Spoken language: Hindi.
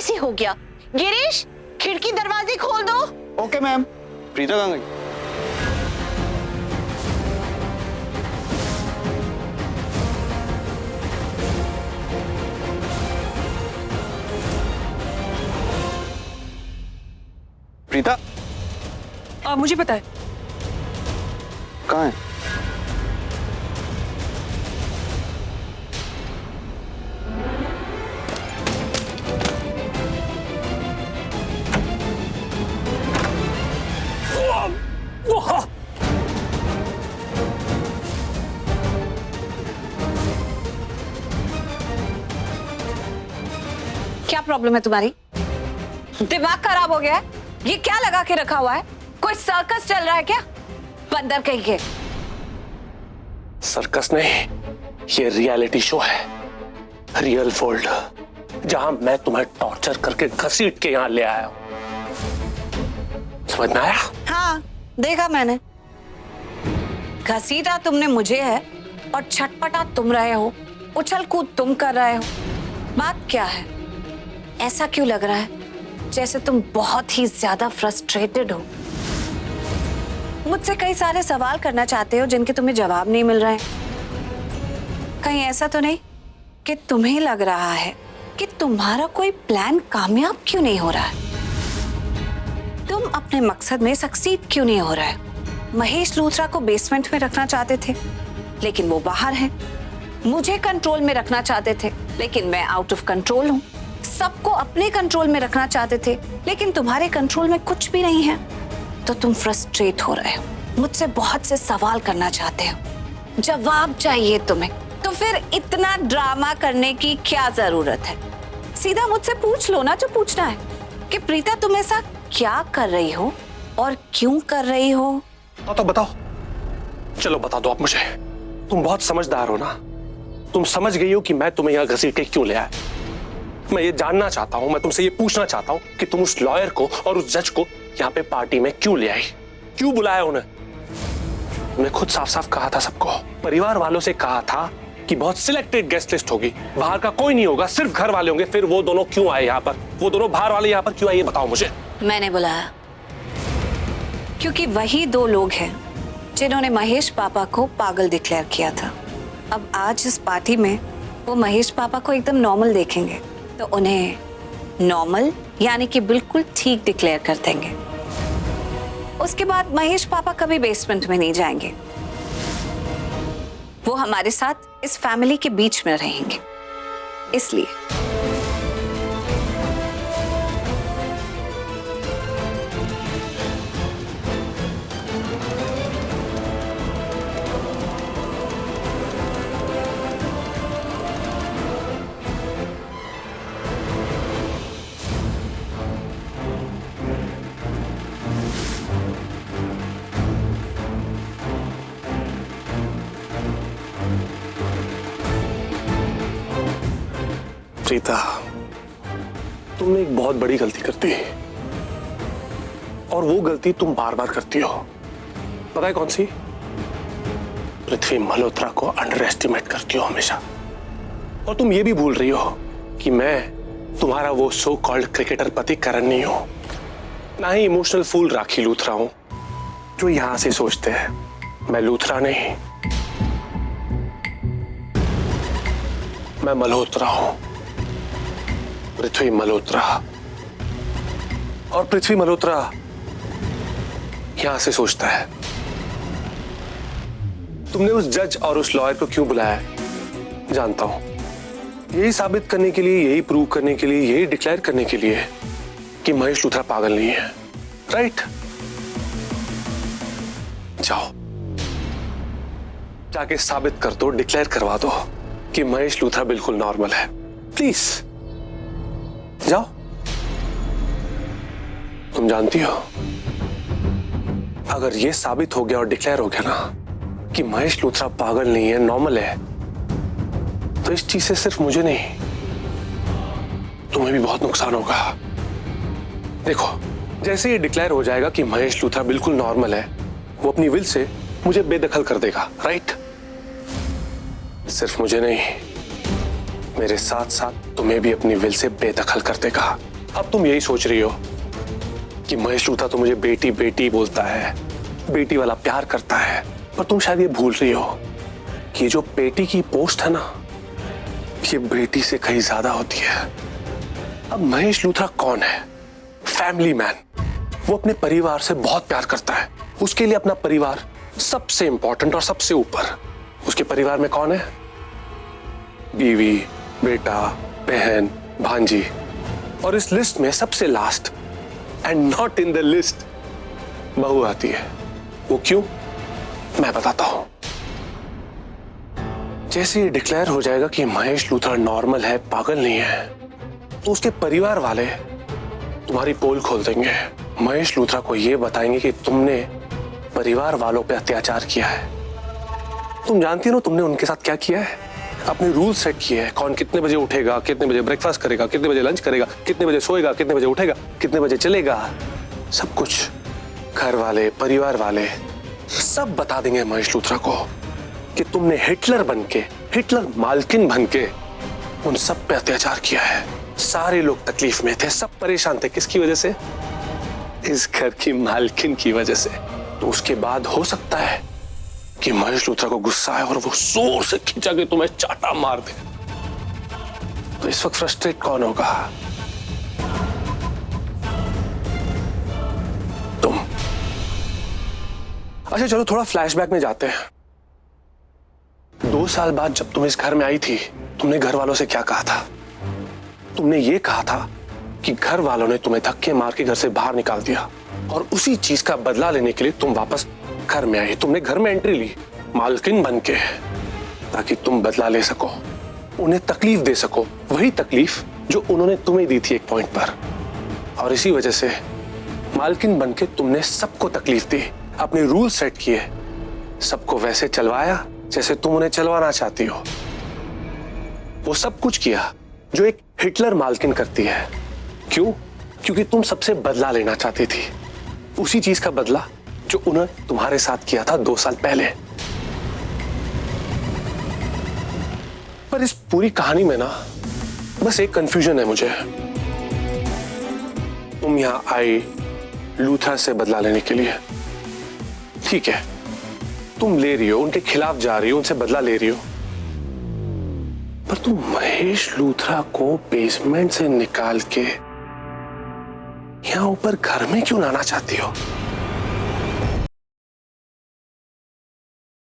कैसे हो गया? गिरीश, खिड़की दरवाजे खोल दो। Okay ma'am. प्रीता कहाँ गई? प्रीता मुझे पता है। कहाँ है? क्या प्रॉब्लम है तुम्हारी? दिमाग खराब हो गया है? ये क्या लगा के रखा हुआ है? कोई सर्कस चल रहा है क्या? बंदर कहीं के। सर्कस नहीं, ये रियलिटी शो है, रियल वर्ल्ड, जहां मैं तुम्हें टॉर्चर करके घसीट के यहां ले आया हूं। समझ में आया? हाँ, देखा मैंने। घसीटा तुमने मुझे है और छटपटा तुम रहे हो, उछल कूद तुम कर रहे हो। बात क्या है? ऐसा क्यों लग रहा है जैसे तुम बहुत ही ज्यादा फ्रस्ट्रेटेड हो? मुझसे कई सारे सवाल करना चाहते हो जिनके तुम्हें जवाब नहीं मिल रहे। कहीं ऐसा तो नहीं कि तुम्हें लग रहा है कि तुम्हारा कोई प्लान कामयाब क्यों नहीं हो रहा है? तुम अपने मकसद में सक्सीड क्यों नहीं हो रहा है? महेश लूथरा को बेसमेंट में रखना चाहते थे, लेकिन वो बाहर है। मुझे कंट्रोल में रखना चाहते थे, लेकिन मैं आउट ऑफ कंट्रोल हूँ। सबको अपने कंट्रोल में रखना चाहते थे, लेकिन तुम्हारे कंट्रोल में कुछ भी नहीं है। तो तुम फ्रस्ट्रेट हो रहे हो, मुझसे बहुत से सवाल करना चाहते हो, जवाब चाहिए तुम्हें। तो फिर इतना ड्रामा करने की क्या जरूरत है? सीधा मुझसे पूछ लो ना जो पूछना है कि प्रीता तुम ऐसा क्या कर रही हो और क्यों कर रही हो? तो बताओ, चलो बता दो आप मुझे। तुम बहुत समझदार हो ना, तुम समझ गई हो कि मैं तुम्हें यहाँ घसीट के क्यों ले आया। मैं ये जानना चाहता हूँ, मैं तुमसे ये पूछना चाहता हूँ कि तुम उस लॉयर को और उस जज को यहाँ पे पार्टी में क्यों ले आई, क्यों बुलाया उन्हें? मैं खुद साफ साफ कहा था सबको, परिवार वालों से कहा था कि बहुत सिलेक्टेड गेस्ट लिस्ट होगी, बाहर का कोई नहीं होगा, सिर्फ घर वाले होंगे। फिर वो दोनों क्यों आए यहाँ पर? वो दोनों बाहर वाले यहाँ पर क्यों आए, ये बताओ मुझे। मैंने बुलाया क्योंकि वही दो लोग हैं जिन्होंने महेश पापा को पागल डिक्लेयर किया था। अब आज इस पार्टी में वो महेश पापा को एकदम नॉर्मल देखेंगे तो उन्हें नॉर्मल यानी कि बिल्कुल ठीक डिक्लेयर कर देंगे। उसके बाद महेश पापा कभी बेसमेंट में नहीं जाएंगे, वो हमारे साथ इस फैमिली के बीच में रहेंगे। इसलिए प्रीता, तुमने एक बहुत बड़ी गलती करती है और वो गलती तुम बार बार करती हो। पता है कौन सी? पृथ्वी मल्होत्रा को अंडर एस्टिमेट करती हो हमेशा। और तुम ये भी भूल रही हो कि मैं तुम्हारा वो सो कॉल्ड क्रिकेटर पति करण नहीं हूं, ना ही इमोशनल फूल राखी लूथरा हूं जो यहां से सोचते हैं मैं लूथरा नहीं, मैं मल्होत्रा हूं, पृथ्वी मल्होत्रा। और पृथ्वी मल्होत्रा यहां से सोचता है। तुमने उस जज और उस लॉयर को क्यों बुलाया है जानता हूं, यही साबित करने के लिए, यही प्रूव करने के लिए, यही डिक्लेयर करने के लिए कि महेश लूथरा पागल नहीं है। राइट? जाओ, जाके साबित कर दो, डिक्लेयर करवा दो कि महेश लूथरा बिल्कुल नॉर्मल है। प्लीज जाओ। तुम जानती हो, अगर ये साबित हो गया और डिक्लेयर हो गया ना कि महेश लूथरा पागल नहीं है, नॉर्मल है, तो इस चीज से सिर्फ मुझे नहीं, तुम्हें भी बहुत नुकसान होगा। देखो, जैसे ये डिक्लेयर हो जाएगा कि महेश लूथरा बिल्कुल नॉर्मल है, वो अपनी विल से मुझे बेदखल कर देगा। राइट? सिर्फ मुझे नहीं, मेरे साथ साथ तुम्हें भी अपनी विल से बेदखल कर देगा। अब तुम यही सोच रही हो कि महेश लूथरा तो मुझे बेटी बेटी बोलता है, बेटी वाला प्यार करता है, पर तुम शायद ये भूल रही हो कि जो बेटी की पोस्ट है ना, ये बेटी से कहीं ज्यादा होती है। अब महेश लूथरा कौन है? Family man. वो अपने परिवार से बहुत प्यार करता है। उसके लिए अपना परिवार सबसे इंपॉर्टेंट और सबसे ऊपर। उसके परिवार में कौन है? बीवी, बेटा, बहन, भांजी। और इस लिस्ट में सबसे last and not in the list बहू आती है। वो क्यों? मैं बताता हूं। जैसे ये डिक्लेयर हो जाएगा कि महेश लूथरा नॉर्मल है, पागल नहीं है, तो उसके परिवार वाले तुम्हारी पोल खोल देंगे। महेश लूथरा को यह बताएंगे कि तुमने परिवार वालों पे अत्याचार किया है। तुम जानती हो तुमने उनके साथ क्या किया है? अपने रूल सेट किए हैं। कौन कितने बजे उठेगा, कितने बजे ब्रेकफास्ट करेगा, कितने बजे लंच करेगा, कितने बजे सोएगा, कितने बजे उठेगा, कितने बजे चलेगा, सब कुछ घर वाले, परिवार वाले सब बता देंगे महेश लूथरा को कि तुमने हिटलर बनके, हिटलर मालकिन बनके उन सब पे अत्याचार किया है। सारे लोग तकलीफ में थे, सब परेशान थे। किसकी वजह से? इस घर की मालकिन की वजह से। तो उसके बाद हो सकता है कि महेश लूथरा को गुस्सा आए और वो जोर से खींचा के तुम्हें चाटा मार दे। तो इस वक्त फ्रस्ट्रेट कौन होगा? तुम। अच्छा चलो थोड़ा फ्लैशबैक में जाते हैं। 2 साल बाद जब तुम इस घर में आई थी, तुमने घर वालों से क्या कहा था? तुमने ये कहा था कि घर वालों ने तुम्हें धक्के मार के घर से बाहर निकाल दिया और उसी चीज का बदला लेने के लिए तुम वापस घर में आई। तुमने घर में एंट्री ली मालकिन बनके, ताकि तुम बदला ले सको, उन्हें तकलीफ दे सको, वही तकलीफ जो उन्होंने तुम्हें दी थी एक पॉइंट पर। और इसी वजह से मालकिन बनके तुमने सबको तकलीफ दी, अपने रूल सेट किए, सबको वैसे चलवाया जैसे तुम उन्हें चलवाना चाहती हो। वो सब कुछ किया जो एक हिटलर मालकिन करती है। क्यों? क्योंकि तुम सबसे बदला लेना चाहती थी, उसी चीज का बदला जो उन्होंने तुम्हारे साथ किया था 2 साल पहले। पर इस पूरी कहानी में ना बस एक कंफ्यूजन है मुझे। तुम यहां आई लूथरा से बदला लेने के लिए, ठीक है, तुम ले रही हो, उनके खिलाफ जा रही हो, उनसे बदला ले रही हो, पर तुम महेश लूथरा को बेसमेंट से निकाल के यहां ऊपर घर में क्यों लाना चाहती हो?